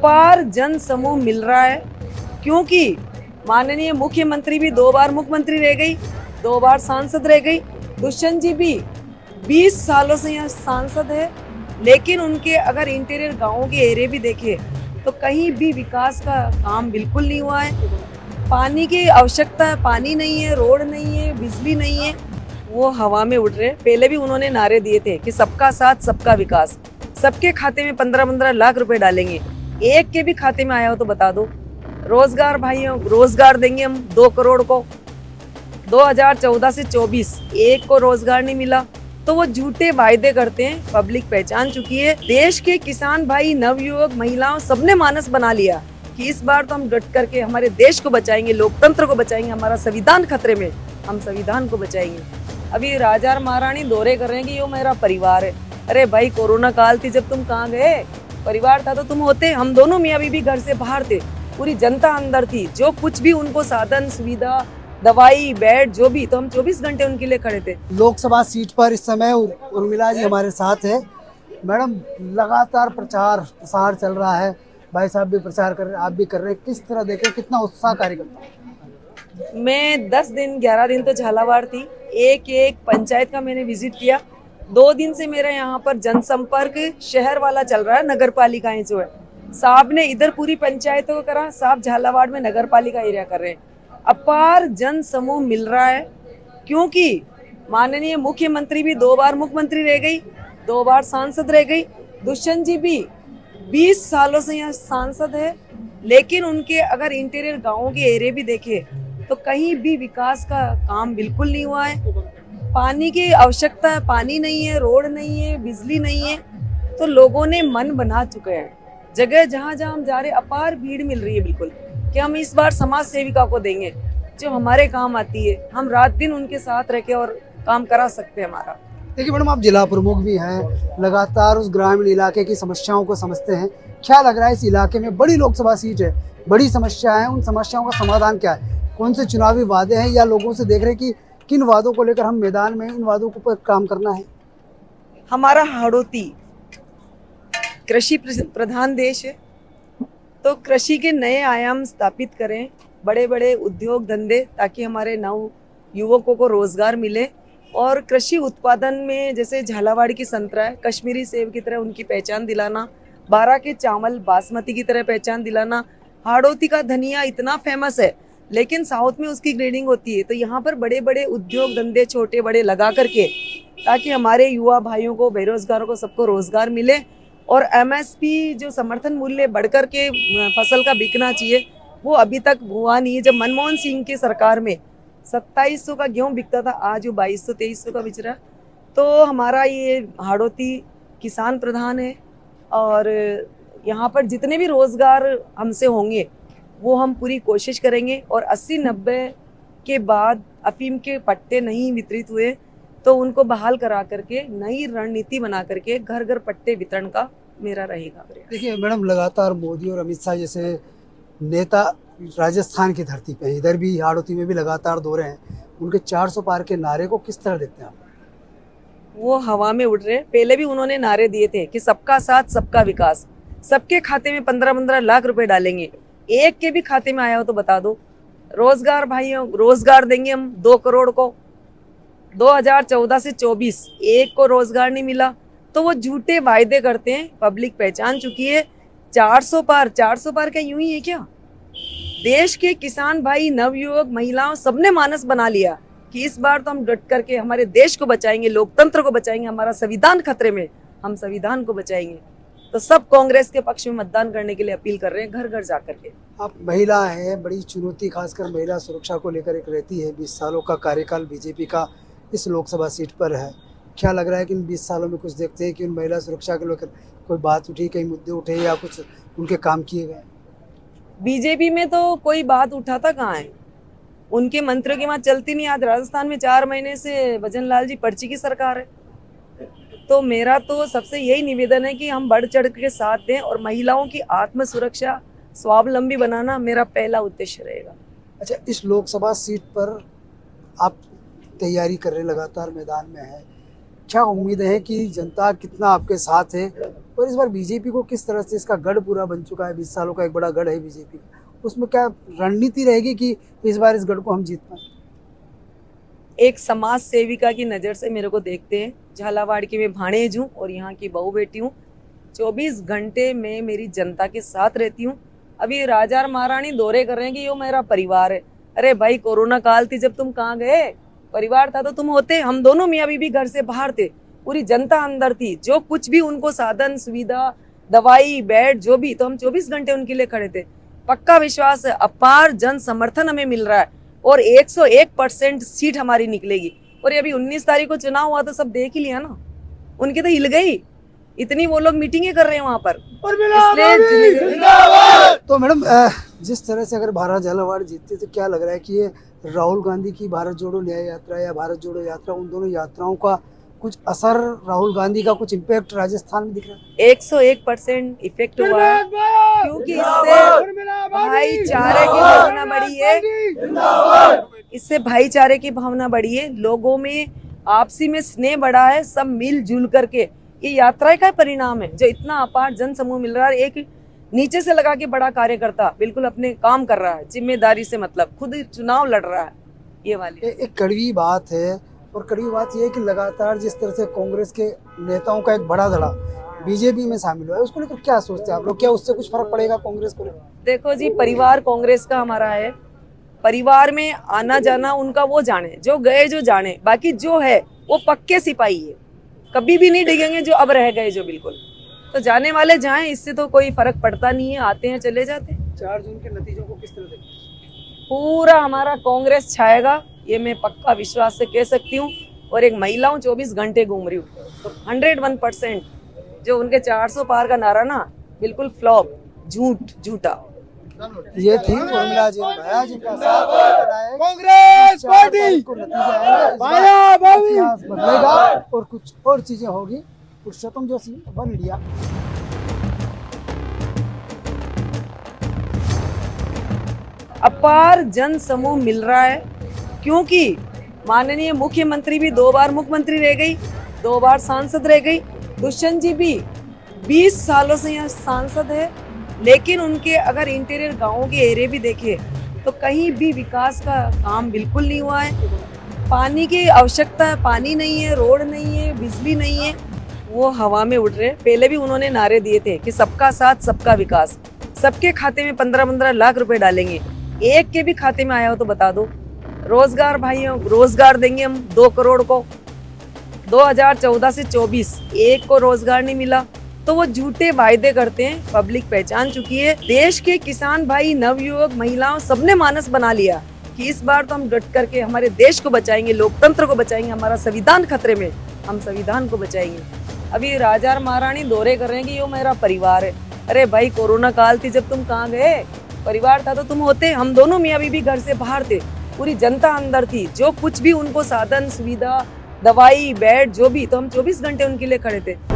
अपार जन समूह मिल रहा है, क्योंकि माननीय मुख्यमंत्री भी 2 बार मुख्यमंत्री रह गई, 2 बार सांसद रह गई। दुष्यंत जी भी 20 सालों से यहाँ सांसद है, लेकिन उनके अगर इंटीरियर गाँव के एरिया भी देखे तो कहीं भी विकास का काम बिल्कुल नहीं हुआ है। पानी की आवश्यकता है, पानी नहीं है, रोड नहीं है, बिजली नहीं है, वो हवा में उड़ रहे। पहले भी उन्होंने नारे दिए थे कि सबका साथ सबका विकास, सबके खाते में 15-15 लाख रुपए डालेंगे। एक के भी खाते में आया हो तो बता दो। रोजगार भाइयों, रोजगार देंगे हम 2 करोड़ को। 2014 से 24 एक को रोजगार नहीं मिला, तो वो झूठे वायदे करते हैं। पब्लिक पहचान चुकी है। देश के किसान भाई, नवयुवक, महिलाओं सबने मानस बना लिया कि इस बार तो हम डट करके हमारे देश को बचाएंगे, लोकतंत्र को बचाएंगे। हमारा संविधान खतरे में, हम संविधान को बचाएंगे। अभी राजा और महारानी दौरे कर रहे हैं कि ये मेरा परिवार है। अरे भाई, कोरोना काल थी जब तुम कहाँ गए? परिवार था तो तुम होते। हम दोनों मियाँ बीवी घर से बाहर थे, पूरी जनता अंदर थी। जो कुछ भी उनको साधन सुविधा, दवाई, बेड, जो भी, तो हम 24 घंटे उनके लिए खड़े थे। लोकसभा सीट पर इस समय उर्मिला जी हमारे साथ है। मैडम, लगातार प्रचार प्रसार चल रहा है, भाई साहब भी प्रचार कर रहे हैं, आप भी कर रहे हैं, किस तरह देखें, कितना उत्साह कार्यकर्ता? मैं 10 दिन 11 दिन तो झालावाड़ थी। एक एक पंचायत का मैंने विजिट किया। 2 दिन से मेरा यहाँ पर जनसंपर्क शहर वाला चल रहा है। नगर पालिकाएं जो है, साहब ने इधर पूरी पंचायतों को करा, साहब झालावाड़ में नगर पालिका एरिया कर रहे हैं। अपार जन समूह मिल रहा है, क्योंकि माननीय मुख्यमंत्री भी 2 बार मुख्यमंत्री रह गई, 2 बार सांसद रह गई। दुष्यंत जी भी 20 सालों से यहाँ सांसद है, लेकिन उनके अगर इंटीरियर गाँव के एरिया भी देखे तो कहीं भी विकास का काम बिल्कुल नहीं हुआ है। पानी की आवश्यकता है, पानी नहीं है, रोड नहीं है, बिजली नहीं है, तो लोगों ने मन बना चुके हैं। जगह जहाँ जहाँ हम जा रहे, अपार भीड़ मिल रही है बिल्कुल कि हम इस बार समाज सेविका को देंगे जो हमारे काम आती है। हम रात दिन उनके साथ रह के और काम करा सकते हैं हमारा। देखिए मैडम, आप जिला प्रमुख भी हैं, लगातार उस ग्रामीण इलाके की समस्याओं को समझते हैं। क्या लग रहा है, इस इलाके में बड़ी लोकसभा सीट है, बड़ी समस्या है, उन समस्याओं का समाधान क्या है? कौन से चुनावी वादे हैं, या लोगों से देख रहे हैं कि किन वादों को लेकर हम मैदान में, इन वादों को पर काम करना है? हमारा हाड़ौती कृषि प्रधान देश है, तो कृषि के नए आयाम स्थापित करें, बड़े बड़े उद्योग धंधे, ताकि हमारे नव युवकों को रोजगार मिले। और कृषि उत्पादन में जैसे झालावाड़ की संतरा है, कश्मीरी सेब की तरह उनकी पहचान दिलाना, बारा के चावल बासमती की तरह पहचान दिलाना। हाड़ौती का धनिया इतना फेमस है, लेकिन साउथ में उसकी ग्रेडिंग होती है। तो यहाँ पर बड़े बड़े उद्योग धंधे छोटे बड़े लगा करके, ताकि हमारे युवा भाइयों को, बेरोजगारों को, सबको रोजगार मिले। और एमएसपी जो समर्थन मूल्य बढ़कर के फसल का बिकना चाहिए, वो अभी तक हुआ नहीं है। जब मनमोहन सिंह की सरकार में 2700 का गेहूं बिकता था, आज वो 2200-2300 का बिक रहा है। तो हमारा ये हाड़ौती किसान प्रधान है, और यहाँ पर जितने भी रोजगार हमसे होंगे वो हम पूरी कोशिश करेंगे। और 80-90 के बाद अफीम के पट्टे नहीं वितरित हुए तो उनको बहाल करा करके नई रणनीति बना करके घर घर पट्टे वितरण का मेरा रहेगा। देखिए मैडम, लगातार मोदी और अमित शाह जैसे नेता राजस्थान की धरती पे हैं, इधर भी हाड़ौती में भी लगातार दौरे हैं। उनके 400 पार के नारे को किस तरह देखते हैं आप? वो हवा में उड़ रहे। पहले भी उन्होंने नारे दिए थे कि सबका साथ सबका विकास, सबके खाते में 15-15 लाख रुपए डालेंगे। एक के भी खाते में आया हो तो बता दो। रोजगार भाइयों, रोजगार देंगे हम 2 करोड़ को। 2014 से 24 एक को रोजगार नहीं मिला, तो वो झूठे वायदे करते हैं। पब्लिक पहचान चुकी है। 400 पार क्या यूं ही है क्या? देश के किसान भाई, नवयुवक, महिलाओं सबने मानस बना लिया कि इस बार तो हम डट करके हमारे देश को बचाएंगे, लोकतंत्र को बचाएंगे। हमारा संविधान खतरे में, हम संविधान को बचाएंगे। तो सब कांग्रेस के पक्ष में मतदान करने के लिए अपील कर रहे हैं, घर घर जाकर के। आप महिला हैं, बड़ी चुनौती खासकर महिला सुरक्षा को लेकर एक रहती है। 20 सालों का कार्यकाल बीजेपी का इस लोकसभा सीट पर है। क्या लग रहा है कि इन 20 सालों में कुछ देखते हैं कि उन महिला सुरक्षा को लेकर कोई बात उठी, कई मुद्दे उठे, या कुछ उनके काम किए गए? बीजेपी में तो कोई बात उठाता कहाँ है? उनके मंत्रियों की बात चलती नहीं। आज राजस्थान में 4 महीने से भजन लाल जी पर्ची की सरकार है। तो मेरा तो सबसे यही निवेदन है कि हम बढ़ चढ़ के साथ दें, और महिलाओं की आत्म सुरक्षा, स्वावलंबी बनाना मेरा पहला उद्देश्य रहेगा। अच्छा, इस लोकसभा सीट पर आप तैयारी कर रहे, लगातार मैदान में है, क्या उम्मीदें हैं कि जनता कितना आपके साथ है, और इस बार बीजेपी को किस तरह से, इसका गढ़ पूरा बन चुका है, 20 सालों का एक बड़ा गढ़ है बीजेपी का, उसमें क्या रणनीति रहेगी कि इस बार इस गढ़ को हम जीत पाए? एक समाज सेविका की नज़र से मेरे को देखते हैं। झालावाड़ की मैं भाणेज हूँ और यहाँ की बहू बेटी हूँ। 24 घंटे में मेरी जनता के साथ रहती हूँ। अभी राजा और महारानी दौरे कर रहे हैं कि ये मेरा परिवार है। अरे भाई, कोरोना काल थी जब तुम कहाँ गए? परिवार था तो तुम होते। हम दोनों मियाँ बीबी घर से बाहर थे, पूरी जनता अंदर थी। जो कुछ भी उनको साधन सुविधा, दवाई, बेड, जो भी, तो हम 24 घंटे उनके लिए खड़े थे। पक्का विश्वास है, अपार जन समर्थन हमें मिल रहा है और 101% सीट हमारी निकलेगी। और ये अभी 19 तारीख को चुनाव हुआ तो सब देख ही लिया ना, उनके तो हिल गई। इतनी वो लोग मीटिंगें कर रहे हैं वहां पर, इसलिए तो मैडम, जिस तरह से अगर भारत झालावाड़ जीतती तो क्या लग रहा है कि ये राहुल गांधी की भारत जोड़ो न्याय यात्रा या भारत जोड़ो यात्रा, उन दोनों यात्राओं का कुछ असर, राहुल गांधी का कुछ इम्पैक्ट राजस्थान में दिख रहा है? 101% इफेक्ट हुआ है, क्योंकि इससे भाईचारे की भावना बढ़ी है। इससे भाईचारे की भावना बढ़ी है, लोगों में आपसी में स्नेह बढ़ा है। सब मिलजुल करके, ये यात्रा का परिणाम है जो इतना अपार जन समूह मिल रहा है। एक नीचे से लगा के बड़ा कार्यकर्ता बिल्कुल अपने काम कर रहा है, जिम्मेदारी से, मतलब खुद चुनाव लड़ रहा है। ये वाली एक कड़वी बात है, और कड़वी बात यह है कि लगातार जिस तरह से कांग्रेस के नेताओं का एक बड़ा धड़ा बीजेपी में शामिल हुआ है, उसको लेकर क्या सोचते हैं आप लोग? क्या उससे कुछ फर्क पड़ेगा कांग्रेस को लेकर? देखो जी, परिवार कांग्रेस का हमारा है। परिवार में आना जाना उनका वो जाने, जो गए जो जाने, बाकी जो है वो पक्के सिपाही है, कभी भी नहीं डिगेंगे जो अब रह गए जो, बिल्कुल। तो जाने वाले जाएं, इससे तो कोई फर्क पड़ता नहीं है, आते हैं चले जाते हैं। 4 जून के नतीजों को किस तरह देखते? पूरा हमारा कांग्रेस छाएगा, ये मैं पक्का विश्वास से कह सकती हूँ। और एक महिला हूँ, 24 घंटे घूम रही हूँ, तो 101% जो उनके 400 पार का नारा ना, बिल्कुल फ्लॉप, झूठा। ये थी उर्मिला जी भैया, जिनका साथ कांग्रेस पार्टी को नतीजा इतिहास बदलेगा और कुछ और चीजें होगी। पुरुषोत्तम जोशी, वन इंडिया। अपार जन समूह मिल रहा है, क्योंकि माननीय मुख्यमंत्री भी 2 बार मुख्यमंत्री रह गई, 2 बार सांसद रह गई। दुष्यंत जी भी 20 सालों से यहाँ सांसद है, लेकिन उनके अगर इंटीरियर गांवों के एरिया भी देखे तो कहीं भी विकास का काम बिल्कुल नहीं हुआ है। पानी की आवश्यकता है, पानी नहीं है, रोड नहीं है, बिजली नहीं है, वो हवा में उड़ रहे। पहले भी उन्होंने नारे दिए थे कि सबका साथ सबका विकास, सबके खाते में 15-15 लाख रुपए डालेंगे। एक के भी खाते में आया हो तो बता दो। रोजगार भाइयों, रोजगार देंगे हम 2 करोड़ को। 2014 से 24 एक को रोजगार नहीं मिला, तो वो झूठे वायदे करते हैं। पब्लिक पहचान चुकी है। देश के किसान भाई, नवयुवक, महिलाओं, सबने मानस बना लिया कि इस बार तो हम डट करके हमारे देश को बचाएंगे, लोकतंत्र को बचाएंगे। हमारा संविधान खतरे में, हम संविधान को बचाएंगे। अभी राजा और महारानी दौरे कर रहे हैं कि ये मेरा परिवार है। अरे भाई, कोरोना काल थी जब तुम कहाँ गए? परिवार था तो तुम होते। हम दोनों मियाँ बीबी घर से बाहर थे, पूरी जनता अंदर थी। जो कुछ भी उनको साधन सुविधा, दवाई, बेड, जो भी, तो हम 24 घंटे उनके लिए खड़े थे।